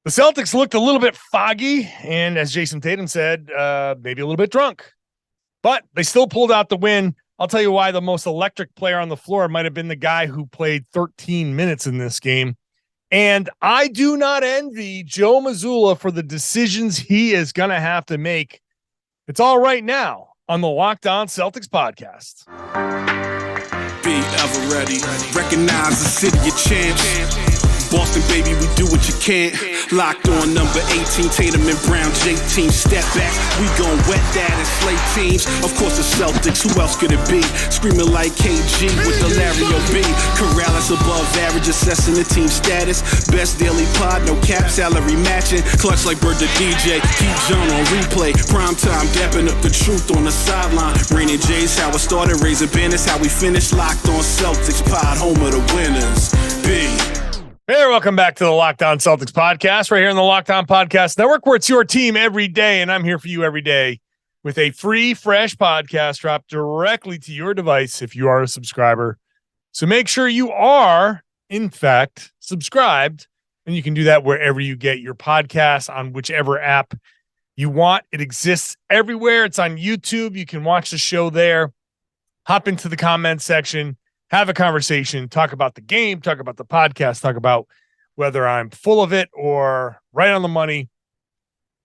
The Celtics looked a little bit foggy, and as Jayson Tatum said, maybe a little bit drunk. But they still pulled out the win. I'll tell you why the most electric player on the floor might have been the guy who played 13 minutes in this game. And I do not envy Joe Mazzulla for the decisions he is going to have to make. It's all right now on the Locked On Celtics podcast. Be ever ready. Recognize the city of champs. Boston, baby, we do what you can't. Locked on number 18, Tatum and Brown, J-team, step back. We gon' wet that and slay teams. Of course, the Celtics, who else could it be? Screaming like KG with the Larry O.B. Karalis above average, assessing the team status. Best daily pod, no cap, salary matching. Clutch like Bird the DJ, keep John on replay. Prime time, dapping up the truth on the sideline. Raining J's, how it started, raising banners, how we finished. Locked on Celtics pod, home of the winners. B. Hey there, welcome back to the Locked On Celtics podcast, right here on the Locked On Podcast Network, where it's your team every day, and I'm here for you every day with a free, fresh podcast dropped directly to your device if you are a subscriber. So make sure you are, in fact, subscribed, and you can do that wherever you get your podcasts, on whichever app you want. It exists everywhere. It's on YouTube. You can watch the show there. Hop into the comment section. Have a conversation, talk about the game, talk about the podcast, talk about whether I'm full of it or right on the money.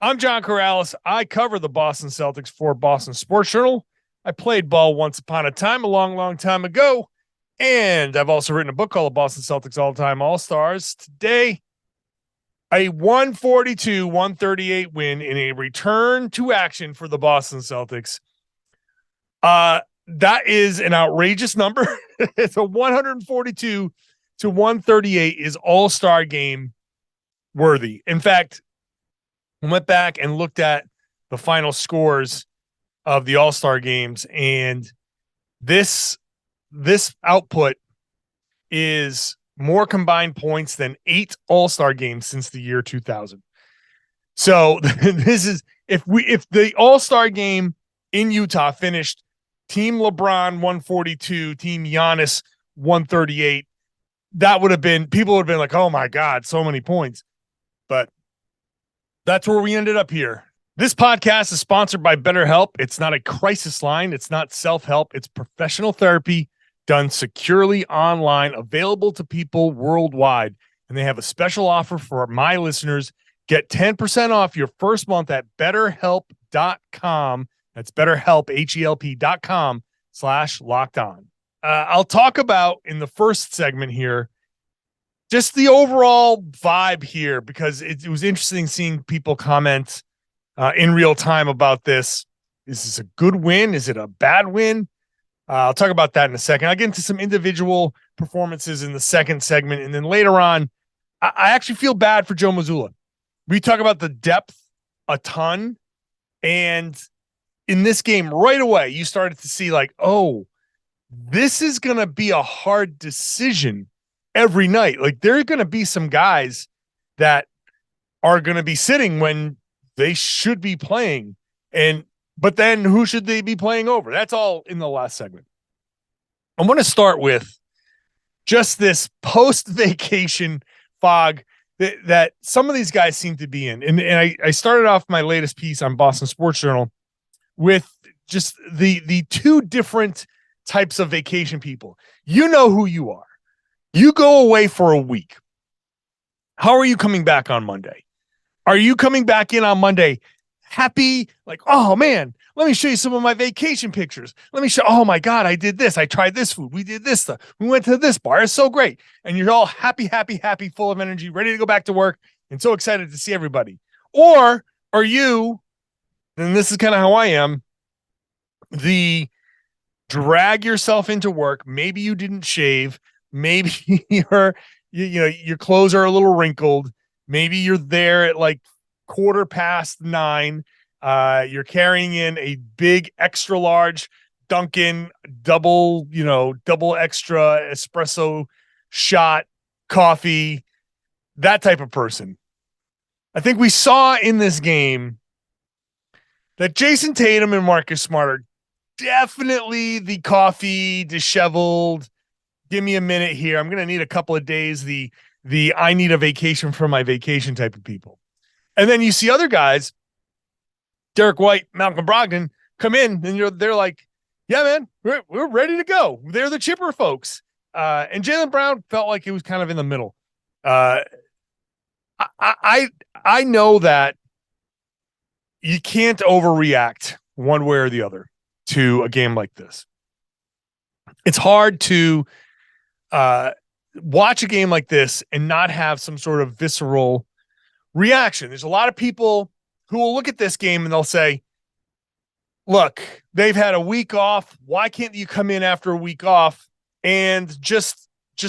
I'm John Karalis. I cover the Boston Celtics for Boston Sports Journal. I played ball once upon a time, a long, long time ago. And I've also written a book called The Boston Celtics All-Time All-Stars. Today, a 142-138 win in a return to action for the Boston Celtics. That is an outrageous number. It's a 142-138 is all-star game worthy. In fact, I went back and looked at the final scores of the all-star games, and this output is more combined points than 8 all-star games since the year 2000. So this is if the all-star game in Utah finished Team LeBron 142, Team Giannis 138. That would have been, people would have been like, oh my God, so many points. But that's where we ended up here. This podcast is sponsored by BetterHelp. It's not a crisis line. It's not self-help. It's professional therapy done securely online, available to people worldwide. And they have a special offer for my listeners. Get 10% off your first month at BetterHelp.com. That's BetterHelp, HELP.com/locked-on. I'll talk about in the first segment here, just the overall vibe here, because it was interesting seeing people comment in real time about this. Is this a good win? Is it a bad win? I'll talk about that in a second. I'll get into some individual performances in the second segment. And then later on, I actually feel bad for Joe Mazzulla. We talk about the depth a ton, and in this game right away, you started to see like, oh, this is going to be a hard decision every night. Like there are going to be some guys that are going to be sitting when they should be playing. But then who should they be playing over? That's all in the last segment. I want to start with just this post-vacation fog that some of these guys seem to be in. And I started off my latest piece on Boston Sports Journal with just the two different types of vacation people. You know who you are. You go away for a week. How are you coming back on Monday? Are you coming back in on Monday happy? Like, oh man, let me show you some of my vacation pictures. Let me show, oh my God, I did this. I tried this food. We did this stuff. We went to this bar. It's so great. And you're all happy, full of energy, ready to go back to work and so excited to see everybody. Or are you, and this is kind of how I am, the drag yourself into work. Maybe you didn't shave. Maybe your clothes are a little wrinkled. Maybe you're there at like 9:15. You're carrying in a big extra large Dunkin' double extra espresso shot coffee, that type of person. I think we saw in this game that Jayson Tatum and Marcus Smart are definitely the coffee disheveled. Give me a minute here. I'm going to need a couple of days. The the I need a vacation from my vacation type of people. And then you see other guys, Derrick White, Malcolm Brogdon, come in and they're like, yeah, man, we're ready to go. They're the chipper folks. And Jaylen Brown felt like he was kind of in the middle. I know that you can't overreact one way or the other to a game like this. It's hard to watch a game like this and not have some sort of visceral reaction. There's a lot of people who will look at this game and they'll say, look, they've had a week off. Why can't you come in after a week off and just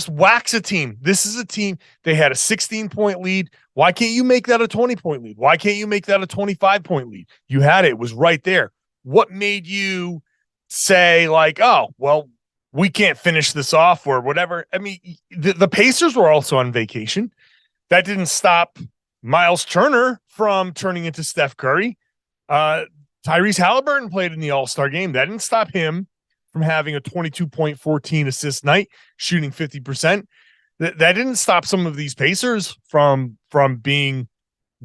wax a team? This is a team. They had a 16-point lead. Why can't you make that a 20-point lead? Why can't you make that a 25-point lead? You had it. It was right there. What made you say like, oh, well, we can't finish this off or whatever? I mean, the Pacers were also on vacation. That didn't stop Miles Turner from turning into Steph Curry. Tyrese Halliburton played in the All-Star game. That didn't stop him from having a 22.14 assist night, shooting 50%. That didn't stop some of these Pacers from being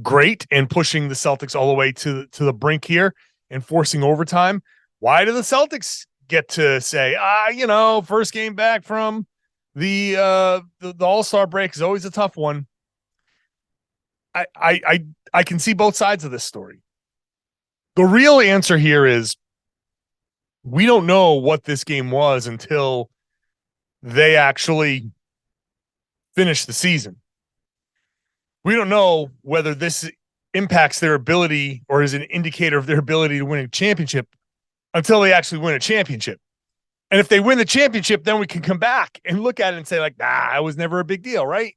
great and pushing the Celtics all the way to the brink here and forcing overtime. Why do the Celtics get to say, first game back from the All-Star break is always a tough one? I can see both sides of this story. The real answer here is we don't know what this game was until they actually finish the season. We don't know whether this impacts their ability or is an indicator of their ability to win a championship until they actually win a championship. And if they win the championship, then we can come back and look at it and say like, nah, it was never a big deal, right?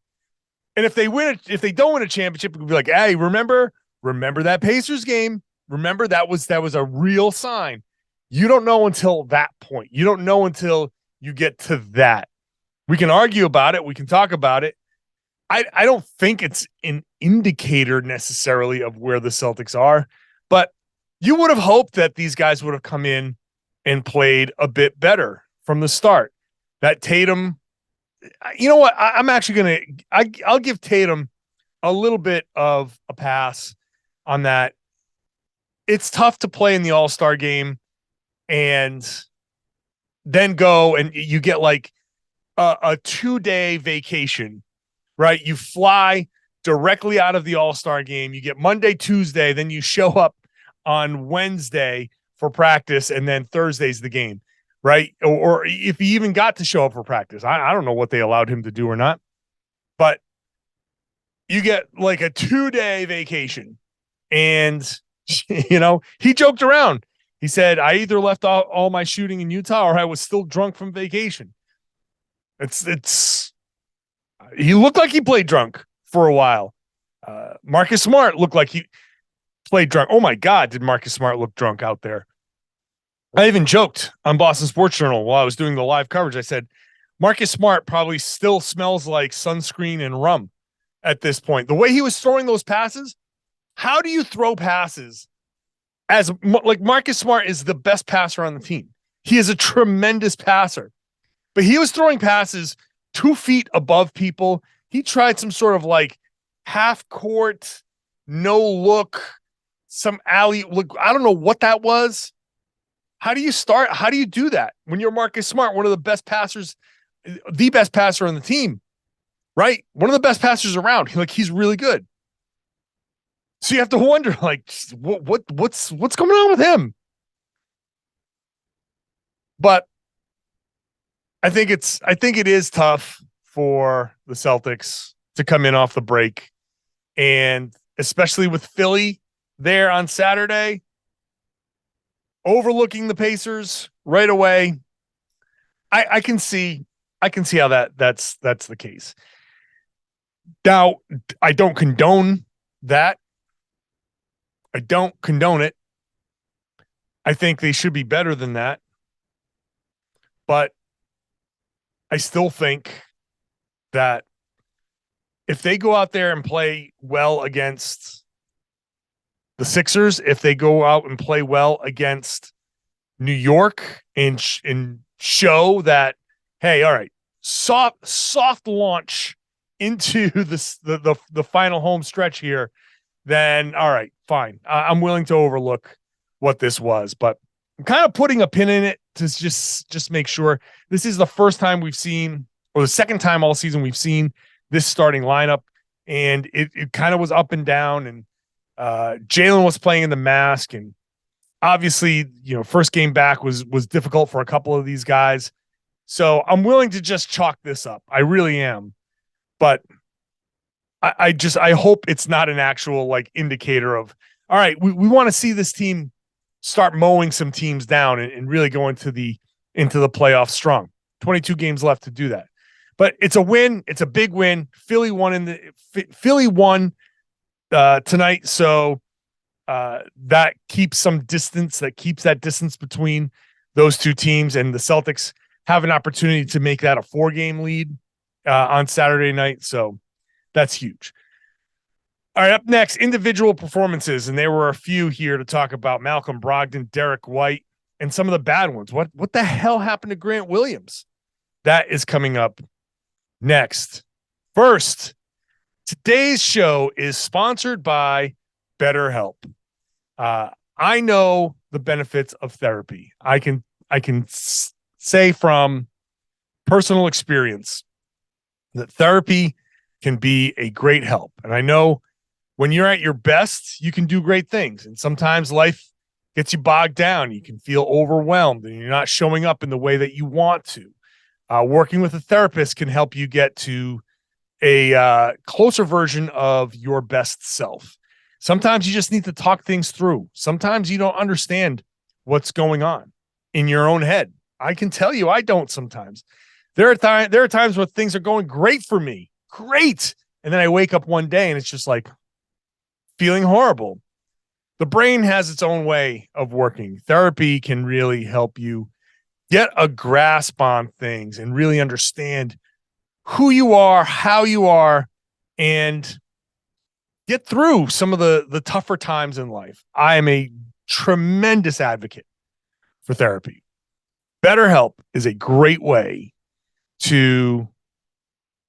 And if they don't win a championship, we'll be like, hey, remember that Pacers game? Remember that was a real sign. You don't know until that point. You don't know until you get to that. We can argue about it. We can talk about it. I don't think it's an indicator necessarily of where the Celtics are, but you would have hoped that these guys would have come in and played a bit better from the start. That Tatum, you know what? I'm actually I'll give Tatum a little bit of a pass on that. It's tough to play in the All-Star game and then go and you get like a 2-day vacation, right? You fly directly out of the All-Star game. You get Monday, Tuesday, then you show up on Wednesday for practice, and then Thursday's the game, right? Or if he even got to show up for practice. I don't know what they allowed him to do or not, but you get like a 2-day vacation. And, he joked around. He said, I either left all my shooting in Utah or I was still drunk from vacation. He looked like he played drunk for a while. Marcus Smart looked like he played drunk. Oh my God, did Marcus Smart look drunk out there? I even joked on Boston Sports Journal while I was doing the live coverage. I said, Marcus Smart probably still smells like sunscreen and rum at this point. The way he was throwing those passes, how do you throw passes as like Marcus Smart is the best passer on the team? He is a tremendous passer, but he was throwing passes 2 feet above people. He tried some sort of like half court, no look, some alley look. I don't know what that was. How do you start? How do you do that when you're Marcus Smart, one of the best passers, the best passer on the team, right? One of the best passers around. He's really good. So you have to wonder, like, what's going on with him? But I think it is tough for the Celtics to come in off the break, and especially with Philly there on Saturday, overlooking the Pacers right away. I can see how that's the case. Now, I don't condone that. I don't condone it. I think they should be better than that. But I still think that if they go out there and play well against the Sixers, if they go out and play well against New York and show that, hey, all right, soft launch into the final home stretch here, then all right, fine. I'm willing to overlook what this was, but I'm kind of putting a pin in it to just make sure. This is the first time we've seen, or the second time all season we've seen this starting lineup, and it kind of was up and down, and Jaylen was playing in the mask, and obviously, first game back was difficult for a couple of these guys. So I'm willing to just chalk this up. I really am. But I hope it's not an actual like indicator of, all right, we want to see this team start mowing some teams down and really go into the playoffs strong. 22 games left to do that. But it's a win. It's a big win. Philly won tonight. So that keeps some distance. That keeps that distance between those two teams, and the Celtics have an opportunity to make that a 4-game lead on Saturday night. So that's huge. All right, up next, individual performances, and there were a few here to talk about. Malcolm Brogdon, Derrick White, and some of the bad ones. What the hell happened to Grant Williams? That is coming up next. First, today's show is sponsored by BetterHelp. I know the benefits of therapy. I can say from personal experience that therapy can be a great help. And I know when you're at your best, you can do great things. And sometimes life gets you bogged down. You can feel overwhelmed and you're not showing up in the way that you want to. Working with a therapist can help you get to a closer version of your best self. Sometimes you just need to talk things through. Sometimes you don't understand what's going on in your own head. I can tell you I don't sometimes. There are times where things are going great for me. Great. And then I wake up one day and it's just like feeling horrible. The brain has its own way of working. Therapy can really help you get a grasp on things and really understand who you are, how you are, and get through some of the tougher times in life. I am a tremendous advocate for therapy. BetterHelp is a great way to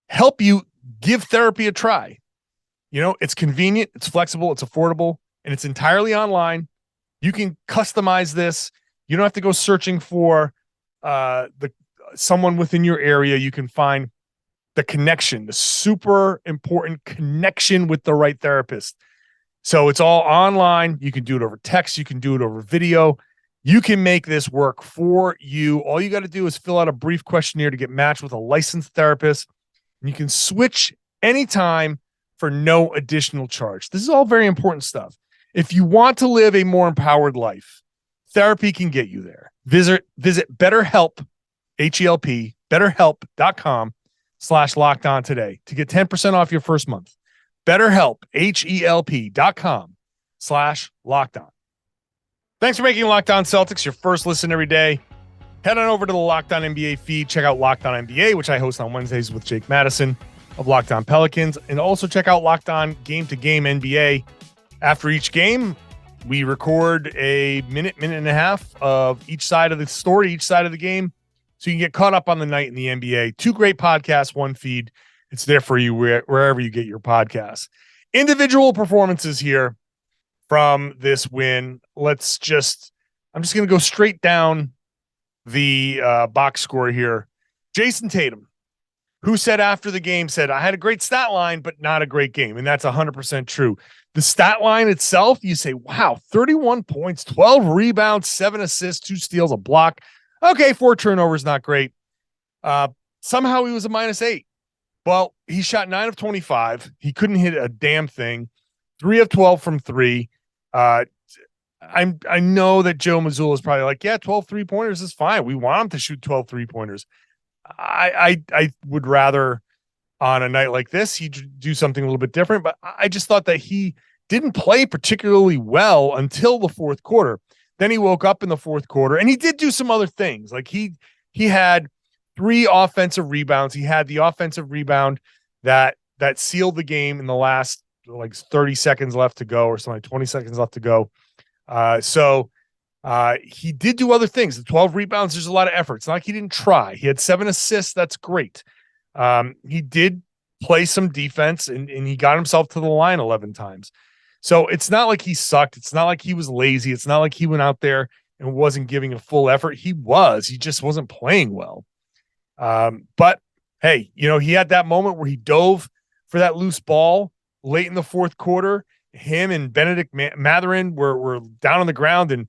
help you give therapy a try. It's convenient, it's flexible, it's affordable, and it's entirely online. You can customize this. You don't have to go searching for someone within your area. You can find the connection, the super important connection with the right therapist. So it's all online. You can do it over text. You can do it over video. You can make this work for you. All you got to do is fill out a brief questionnaire to get matched with a licensed therapist. And you can switch anytime for no additional charge. This is all very important stuff. If you want to live a more empowered life, therapy can get you there. Visit BetterHelp, H-E-L-P, BetterHelp.com/LockedOn today to get 10% off your first month. BetterHelp, HELP.com/LockedOn. Thanks for making Locked On Celtics your first listen every day. Head on over to the Locked On NBA feed. Check out Locked On NBA, which I host on Wednesdays with Jake Madison of Locked On Pelicans. And also check out Locked On Game to Game NBA. After each game, we record a minute and a half of each side of the story, each side of the game, so you can get caught up on the night in the NBA. 2 great podcasts, 1 feed. It's there for you wherever you get your podcasts. Individual performances here from this win. I'm just going to go straight down the box score here. Jayson Tatum, who said after the game, I had a great stat line, but not a great game. And that's 100% true. The stat line itself, you say, wow, 31 points, 12 rebounds, 7 assists, 2 steals, a block. Okay, 4 turnovers, not great. Somehow he was a -8. Well, he shot 9 of 25. He couldn't hit a damn thing. 3 of 12 from 3. I know that Joe Mazzulla is probably like, yeah, 12 3-pointers is fine. We want him to shoot 12 3-pointers. I would rather on a night like this, he'd do something a little bit different, but I just thought that he didn't play particularly well until the fourth quarter. Then he woke up in the fourth quarter and he did do some other things. Like he had 3 offensive rebounds. He had the offensive rebound that sealed the game in the last 30 seconds left to go, or something, 20 seconds left to go. So he did do other things. The 12 rebounds, there's a lot of effort. It's not like he didn't try. He had 7 assists. That's great. He did play some defense, and he got himself to the line 11 times. So it's not like he sucked. It's not like he was lazy. It's not like he went out there and wasn't giving a full effort. He just wasn't playing well. But hey, he had that moment where he dove for that loose ball late in the fourth quarter. Him and Benedict Mathurin were down on the ground and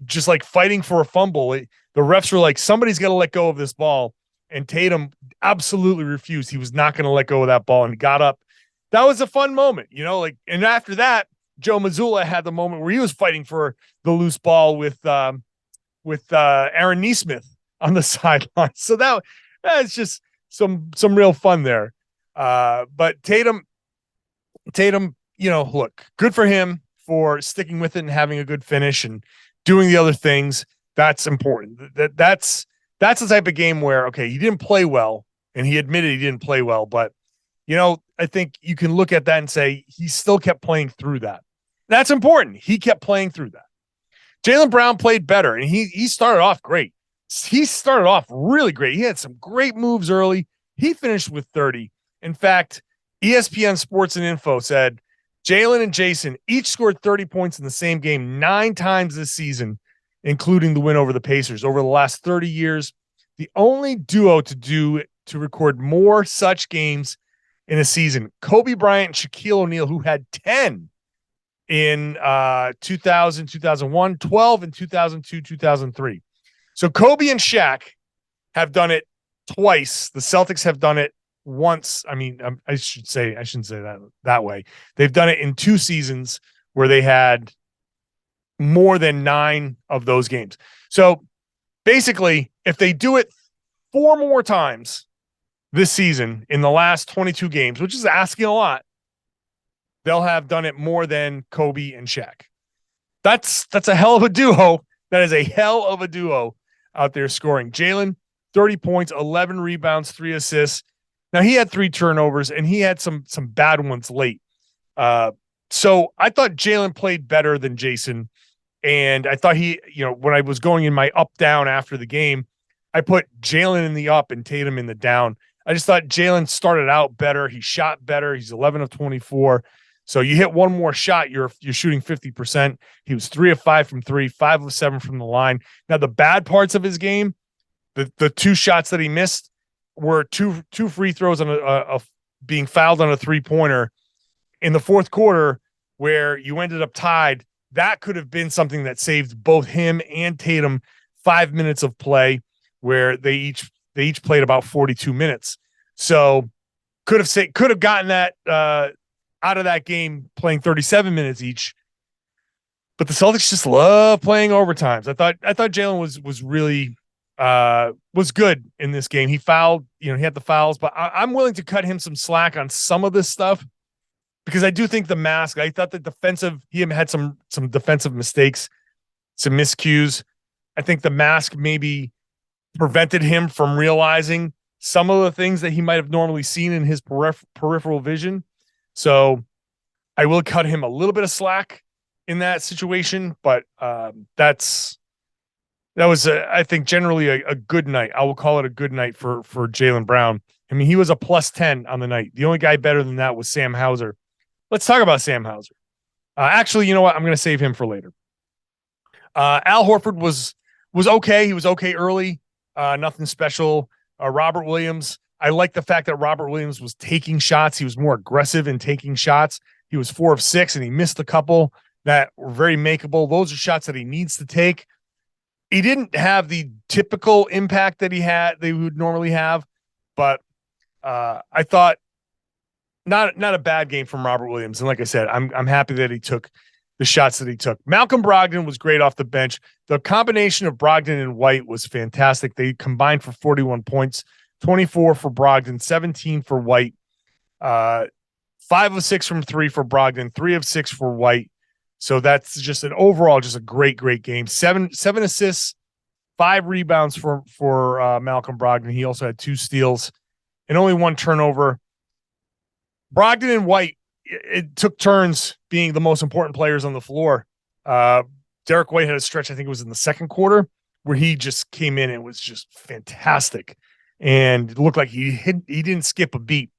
just like fighting for a fumble. The refs were like, somebody's got to let go of this ball. And Tatum absolutely refused. He was not going to let go of that ball, and he got up. That was a fun moment, and after that, Joe Mazzulla had the moment where he was fighting for the loose ball with Aaron Nesmith on the sideline. So that's just some real fun there. But Tatum, look, good for him for sticking with it and having a good finish and doing the other things. That's important. That's the type of game where, okay, he didn't play well, and he admitted he didn't play well, but I think you can look at that and say he still kept playing through that. That's important. He kept playing through that. Jaylen Brown played better, and he started off great. He started off really great. He had some great moves early. He finished with 30. In fact, ESPN Sports and Info said Jaylen and Jayson each scored 30 points in the same game 9 times this season, including the win over the Pacers. Over the last 30 years, the only duo to record more such games in a season, Kobe Bryant and Shaquille O'Neal, who had 10 in 2000, 2001, 12 in 2002, 2003. So Kobe and Shaq have done it twice. The Celtics have done it once. I mean, I shouldn't say that way. They've done it in 2 seasons where they had more than 9 of those games. So basically, if they do it 4 more times this season in the last 22 games, which is asking a lot, they'll have done it more than Kobe and Shaq. That's a hell of a duo. That is a hell of a duo out there scoring. Jaylen, 30 points, 11 rebounds, 3 assists. Now, he had 3 turnovers, and he had some bad ones late. So I thought Jaylen played better than Jayson. And I thought when I was going in my up-down after the game, I put Jaylen in the up and Tatum in the down. I just thought Jaylen started out better. He shot better. He's 11 of 24. So you hit one more shot, you're shooting 50%. He was 3 of 5 from 3, 5 of 7 from the line. Now, the bad parts of his game, the 2 shots that he missed were two free throws on a being fouled on a 3-pointer in the fourth quarter where you ended up tied. That could have been something that saved both him and Tatum 5 minutes of play, where they each played about 42 minutes. So could have gotten that out of that game playing 37 minutes each. But the Celtics just love playing overtimes. I thought Jaylen was really was good in this game. He fouled, he had the fouls, but I'm willing to cut him some slack on some of this stuff, because I do think the mask, I thought the he had some defensive mistakes, some miscues. I think the mask maybe prevented him from realizing some of the things that he might have normally seen in his peripheral vision. So I will cut him a little bit of slack in that situation, but that was I think generally a good night. I will call it a good night for Jaylen Brown. I mean, he was a +10 on the night. The only guy better than that was Sam Hauser. Let's talk about Sam Hauser. Actually, you know what? I'm going to save him for later. Al Horford was okay. He was okay early. Nothing special. Robert Williams, I like the fact that Robert Williams was taking shots. He was more aggressive in taking shots. He was 4 of 6, and he missed a couple that were very makeable. Those are shots that he needs to take. He didn't have the typical impact that they would normally have, but I thought not a bad game from Robert Williams. And like I said, I'm happy that he took the shots that he took. Malcolm Brogdon was great off the bench. The combination of Brogdon and White was fantastic. They combined for 41 points, 24 for Brogdon, 17 for White, 5 of 6 from 3 for Brogdon, 3 of 6 for White. So that's just an overall, just a great game. Seven assists, 5 rebounds for Malcolm Brogdon. He also had 2 steals and only 1 turnover. Brogdon and White, it took turns being the most important players on the floor. Derrick White had a stretch, I think it was in the second quarter, where he just came in and was just fantastic. And it looked like he didn't skip a beat.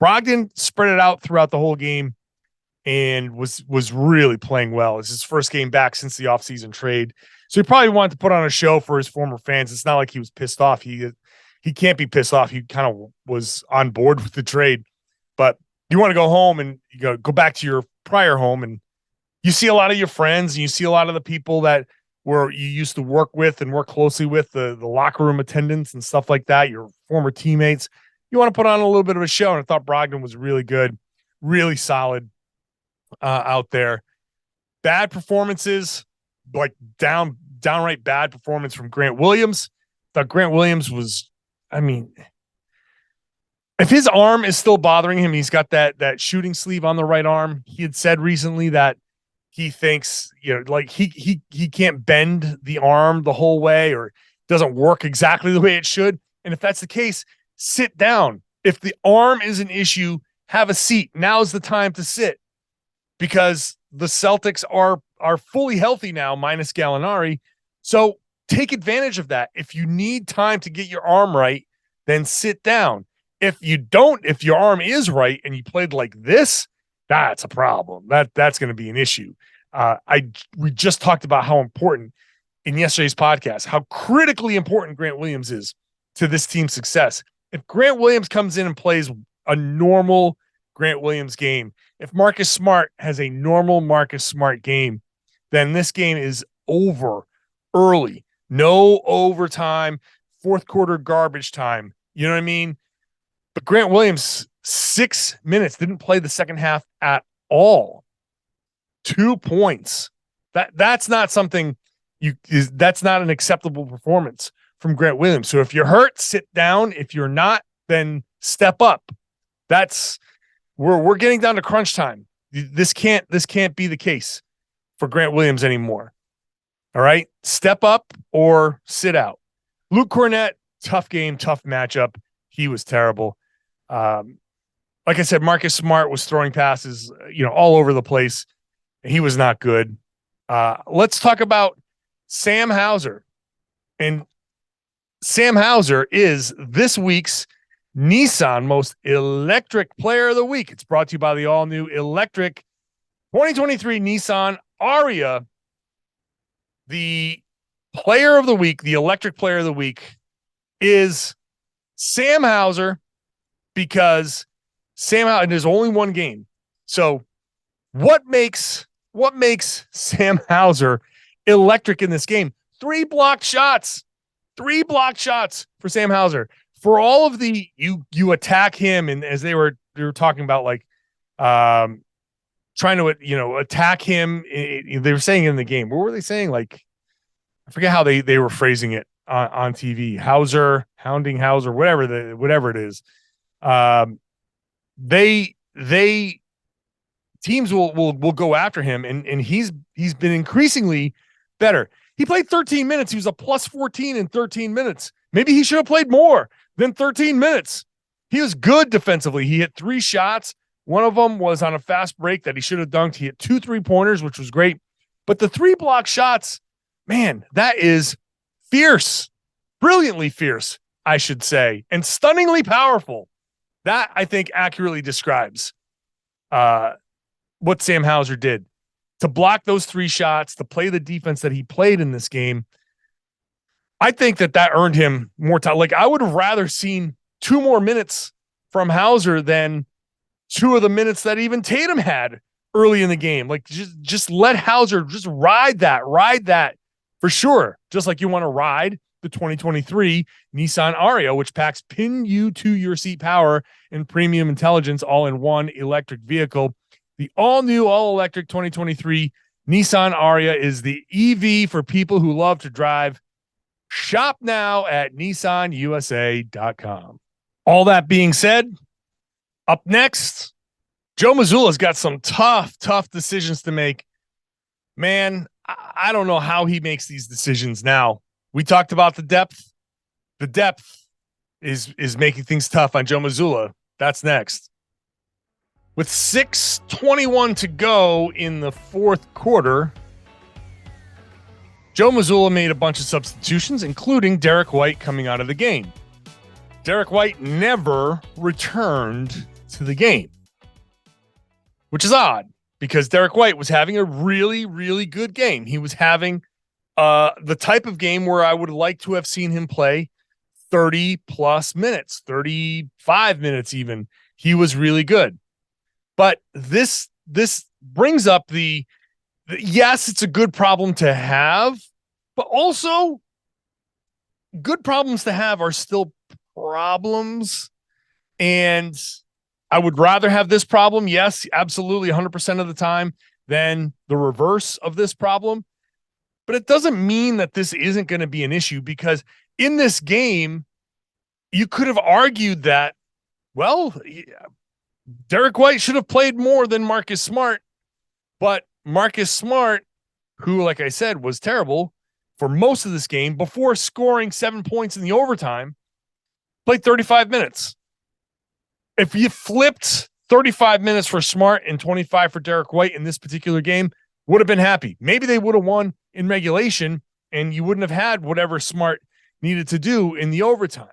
Brogdon spread it out throughout the whole game and was really playing well. It's his first game back since the offseason trade. So he probably wanted to put on a show for his former fans. It's not like he was pissed off. He can't be pissed off. He kind of was on board with the trade. But you want to go home and you go back to your prior home, and you see a lot of your friends, and you see a lot of the people that you used to work with and work closely with, the locker room attendants and stuff like that, your former teammates. You want to put on a little bit of a show, and I thought Brogdon was really good, really solid out there. Bad performances, like downright bad performance from Grant Williams. Thought Grant Williams was, if his arm is still bothering him, he's got that shooting sleeve on the right arm. He had said recently that he thinks, like he can't bend the arm the whole way, or doesn't work exactly the way it should. And if that's the case, sit down. If the arm is an issue, have a seat. Now's the time to sit, because the Celtics are fully healthy now, minus Gallinari. So take advantage of that. If you need time to get your arm right, then sit down. If you don't, if your arm is right and you played like this, that's a problem. That's going to be an issue. We just talked about how important in yesterday's podcast, how critically important Grant Williams is to this team's success. If Grant Williams comes in and plays a normal Grant Williams game, if Marcus Smart has a normal Marcus Smart game, then this game is over early. No overtime, fourth quarter garbage time. You know what I mean? But Grant Williams, 6 minutes, didn't play the second half at all. 2 points. That's not something that's not an acceptable performance from Grant Williams. So if you're hurt, sit down. If you're not, then step up. We're getting down to crunch time. This can't be the case for Grant Williams anymore. All right? Step up or sit out. Luke Cornett, tough game, tough matchup. He was terrible. Like I said, Marcus Smart was throwing passes, all over the place. He was not good. Let's talk about Sam Hauser. And Sam Hauser is this week's Nissan Most Electric Player of the Week. It's brought to you by the all-new electric 2023 Nissan Ariya. The player of the week, the electric player of the week, is Sam Hauser, because and there's only one game. So what makes Sam Hauser electric in this game? 3 blocked shots. 3 blocked shots for Sam Hauser. For all of the you attack him, and as they were talking about, like trying to attack him, they were saying in the game. What were they saying? Like, I forget how they were phrasing it on TV. Hauser, hounding Hauser, whatever it is. They teams will go after him, and he's been increasingly better. He played 13 minutes. He was a plus 14 in 13 minutes. Maybe he should have played more than 13 minutes. He was good defensively. He hit 3 shots. One of them was on a fast break that he should have dunked. He hit 2 3-pointers, which was great. But the 3 block shots, man, that is fierce. Brilliantly fierce, I should say, and stunningly powerful. That, I think, accurately describes what Sam Hauser did. To block those 3 shots, to play the defense that he played in this game, I think that earned him more time. Like, I would have rather seen 2 more minutes from Hauser than 2 of the minutes that even Tatum had early in the game. Like, just let Hauser just ride that for sure. Just like you want to ride the 2023 Nissan Ariya, which packs pin you to your seat power and premium intelligence all in one electric vehicle. The all-new, all-electric 2023 Nissan Ariya is the EV for people who love to drive. Shop now at nissanusa.com. All that being said, up next, Joe Mazzulla's got some tough decisions to make. Man, I don't know how he makes these decisions now. We talked about the depth. The depth is making things tough on Joe Mazzulla. That's next. With 6:21 to go in the fourth quarter, Joe Mazzulla made a bunch of substitutions, including Derrick White coming out of the game. Derrick White never returned to the game, which is odd because Derrick White was having a really, really good game. He was having the type of game where I would like to have seen him play 30 plus minutes, 35 minutes even. He was really good. But this brings up the yes, it's a good problem to have, but also good problems to have are still problems. And I would rather have this problem, yes, absolutely 100% of the time, than the reverse of this problem. But it doesn't mean that this isn't going to be an issue, because in this game, you could have argued that, well, Derrick White should have played more than Marcus Smart, but Marcus Smart, who, like I said, was terrible for most of this game before scoring 7 points in the overtime, played 35 minutes. If you flipped 35 minutes for Smart and 25 for Derrick White in this particular game, would have been happy. Maybe they would have won in regulation and you wouldn't have had whatever Smart needed to do in the overtime.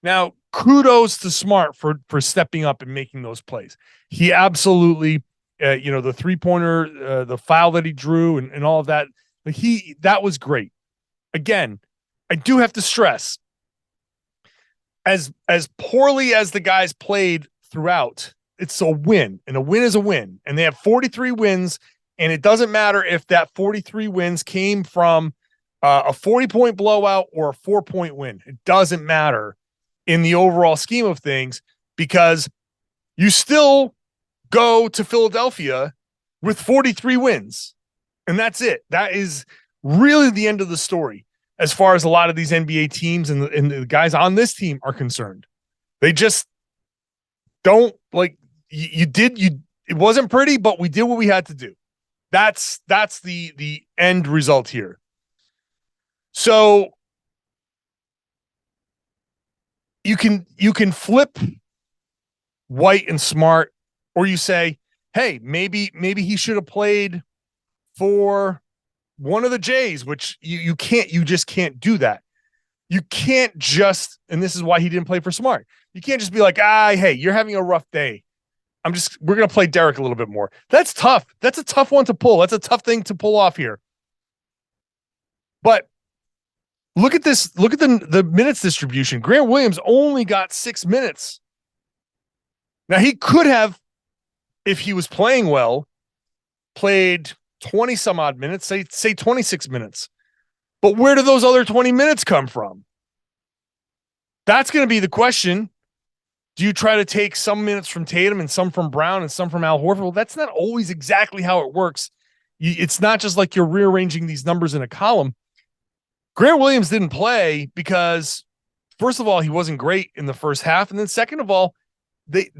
Now, kudos to Smart for stepping up and making those plays. He absolutely, the three-pointer, the foul that he drew and all of that, that was great. Again, I do have to stress, as poorly as the guys played throughout, it's a win, and a win is a win. And they have 43 wins, and it doesn't matter if that 43 wins came from a 40-point blowout or a 4-point win. It doesn't matter in the overall scheme of things, because you still go to Philadelphia with 43 wins, and that's it. That is really the end of the story as far as a lot of these NBA teams and the guys on this team are concerned. They just don't, like, it wasn't pretty, but we did what we had to do. That's the end result here. So you can flip White and Smart, or you say, hey, maybe he should have played for one of the Jays, which you just can't do that. You can't just, and this is why he didn't play for Smart. You can't just be like, hey, you're having a rough day. We're going to play Derrick a little bit more. That's tough. That's a tough one to pull. That's a tough thing to pull off here. But look at this. Look at the minutes distribution. Grant Williams only got 6 minutes. Now, he could have, if he was playing well, played 20 some odd minutes, say 26 minutes. But where do those other 20 minutes come from? That's going to be the question. Do you try to take some minutes from Tatum and some from Brown and some from Al Horford? Well, that's not always exactly how it works. It's not just like you're rearranging these numbers in a column. Grant Williams didn't play because, first of all, he wasn't great in the first half. And then second of all, they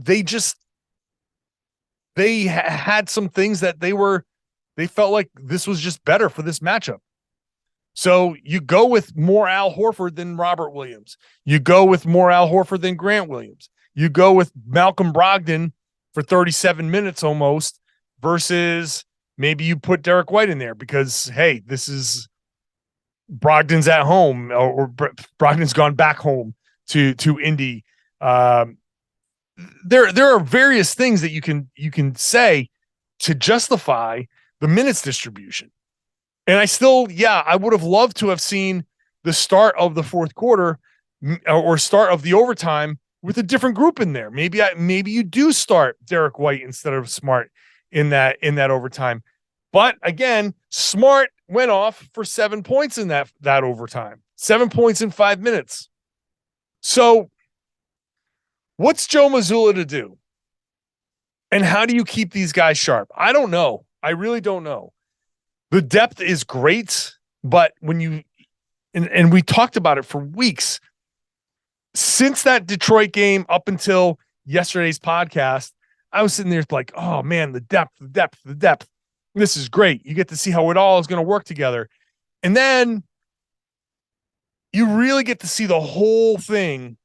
had some things that they felt like this was just better for this matchup. So you go with more Al Horford than Robert Williams. You go with more Al Horford than Grant Williams. You go with Malcolm Brogdon for 37 minutes almost, versus maybe you put Derrick White in there because, hey, this is Brogdon's at home, or Brogdon's gone back home to Indy. There are various things that you can say to justify the minutes distribution. And I would have loved to have seen the start of the fourth quarter or start of the overtime with a different group in there. Maybe you do start Derrick White instead of Smart in that overtime. But again, Smart went off for 7 points in that overtime. 7 points in 5 minutes. So what's Joe Mazzulla to do? And how do you keep these guys sharp? I don't know. I really don't know. The depth is great, but when you and we talked about it for weeks since that Detroit game up until yesterday's podcast, I was sitting there like, oh man, the depth. This is great. You get to see how it all is going to work together. And then you really get to see the whole thing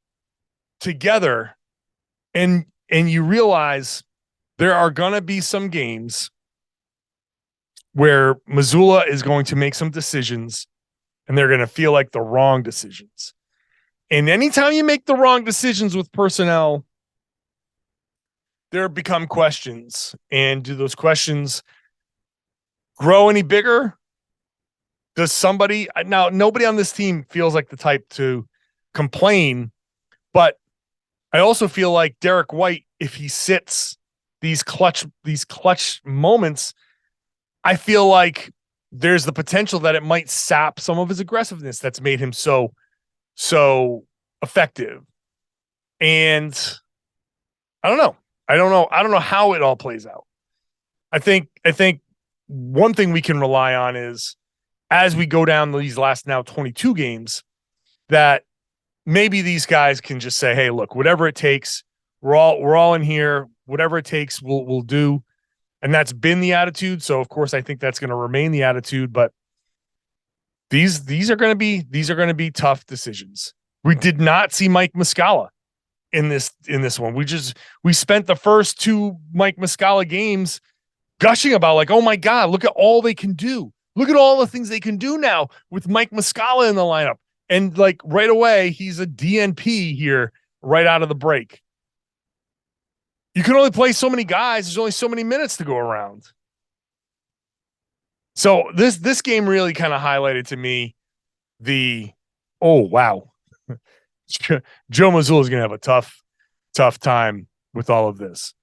together, and you realize there are going to be some games where Mazzulla is going to make some decisions and they're going to feel like the wrong decisions. And anytime you make the wrong decisions with personnel, there become questions. And do those questions grow any bigger? Does somebody now, nobody on this team feels like the type to complain, but I also feel like Derrick White, if he sits these clutch moments, I feel like there's the potential that it might sap some of his aggressiveness that's made him so effective. And I don't know. I don't know how it all plays out. I think one thing we can rely on is, as we go down these last now 22 games, that maybe these guys can just say, hey, look, whatever it takes, we're all in here, whatever it takes, we'll do. And that's been the attitude. So of course I think that's going to remain the attitude, but these are going to be tough decisions. We did not see Mike Muscala in this one. We spent the first two Mike Muscala games gushing about, like, oh my God, look at all they can do. Look at all the things they can do now with Mike Muscala in the lineup. And like right away, he's a DNP here right out of the break. You can only play so many guys. There's only so many minutes to go around. So this game really kind of highlighted to me oh, wow. Joe Mazzulla is going to have a tough time with all of this.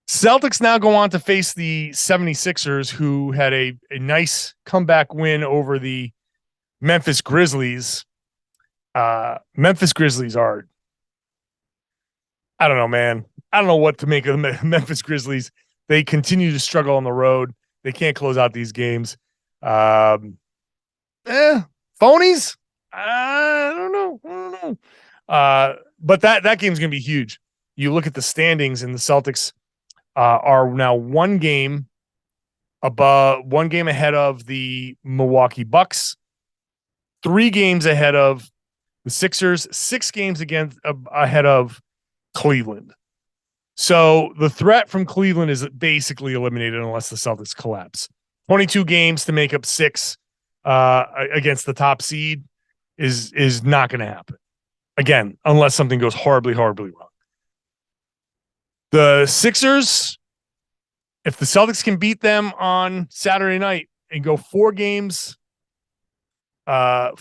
Celtics now go on to face the 76ers, who had a nice comeback win over the Memphis Grizzlies. Memphis Grizzlies are, I don't know, man. I don't know what to make of the Memphis Grizzlies. They continue to struggle on the road. They can't close out these games. Phonies? I don't know. But that game's going to be huge. You look at the standings, and the Celtics are now one game ahead of the Milwaukee Bucks, 3 games ahead of the Sixers, 6 games ahead of Cleveland. So the threat from Cleveland is basically eliminated unless the Celtics collapse. 22 games to make up 6 against the top seed is not going to happen. Again, unless something goes horribly, horribly wrong. The Sixers, if the Celtics can beat them on Saturday night and go 4 games up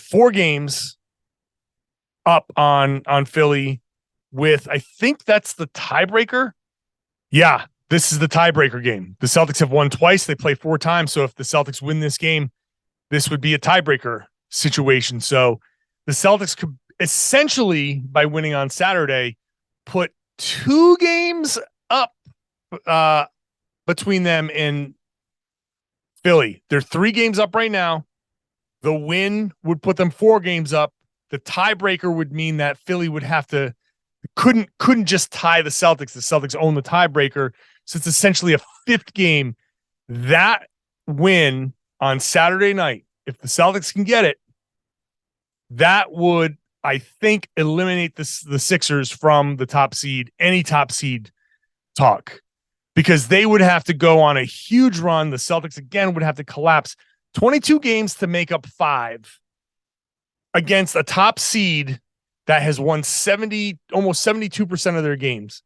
on Philly with, I think that's the tiebreaker. Yeah, this is the tiebreaker game. The Celtics have won twice. They play 4 times. So if the Celtics win this game, this would be a tiebreaker situation. So the Celtics could essentially, by winning on Saturday, put 2 games up between them and Philly. They're 3 games up right now. The win would put them 4 games up. The tiebreaker would mean that Philly would have to couldn't just tie the Celtics. The Celtics own the tiebreaker. So it's essentially a 5th game. That win on Saturday night, if the Celtics can get it, that would, I think, eliminate the Sixers from the top seed, any top seed talk, because they would have to go on a huge run. The Celtics, again, would have to collapse 22 games to make up 5 against a top seed that has won almost 72% of their games.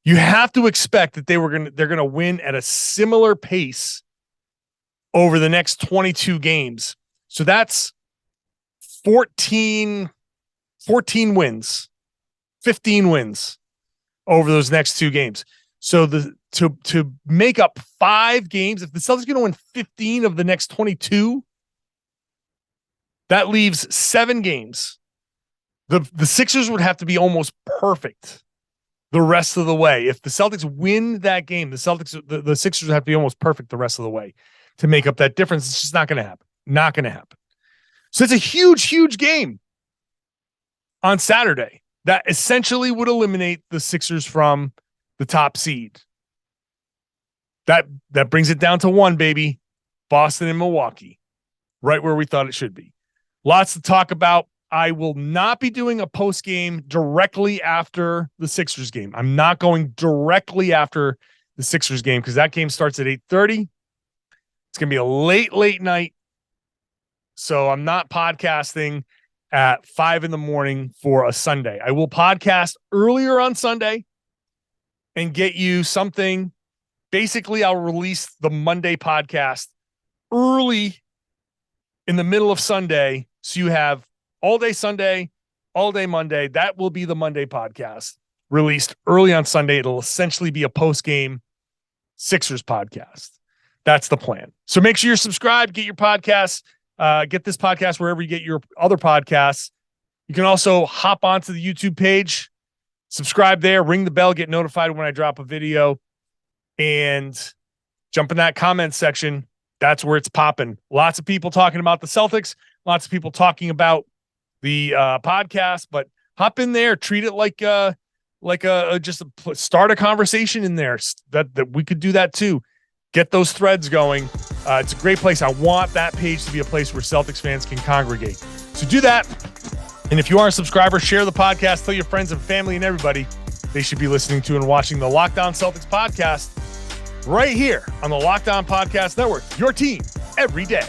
You have to expect that they're going to win at a similar pace over the next 22 games. So that's 14 wins, 15 wins over those next 2 games. So to make up 5 games, if the Celtics are going to win 15 of the next 22, that leaves 7 games. The Sixers would have to be almost perfect the rest of the way. If the Celtics win that game, the Sixers would have to be almost perfect the rest of the way to make up that difference. It's just not going to happen. Not going to happen. So it's a huge, huge game on Saturday that essentially would eliminate the Sixers from the top seed. That brings it down to 1, baby. Boston and Milwaukee, right where we thought it should be. Lots to talk about. I will not be doing a post game directly after the Sixers game. I'm not going directly after the Sixers game because that game starts at 8:30. It's going to be a late night. So I'm not podcasting at 5 a.m. for a Sunday. I will podcast earlier on Sunday and get you something. Basically, I'll release the Monday podcast early in the middle of Sunday. So you have all day Sunday, all day Monday. That will be the Monday podcast released early on Sunday. It'll essentially be a post-game Sixers podcast. That's the plan. So make sure you're subscribed, get your podcasts, get this podcast wherever you get your other podcasts. You can also hop onto the YouTube page, subscribe there, ring the bell, get notified when I drop a video, and jump in that comment section. That's where it's popping. Lots of people talking about the Celtics, lots of people talking about the podcast, but hop in there, treat it like start a conversation in there. That we could do that too. Get those threads going. It's a great place. I want that page to be a place where Celtics fans can congregate. So do that. And if you are a subscriber, share the podcast, tell your friends and family and everybody they should be listening to and watching the Locked On Celtics podcast right here on the Locked On Podcast Network. Your team every day.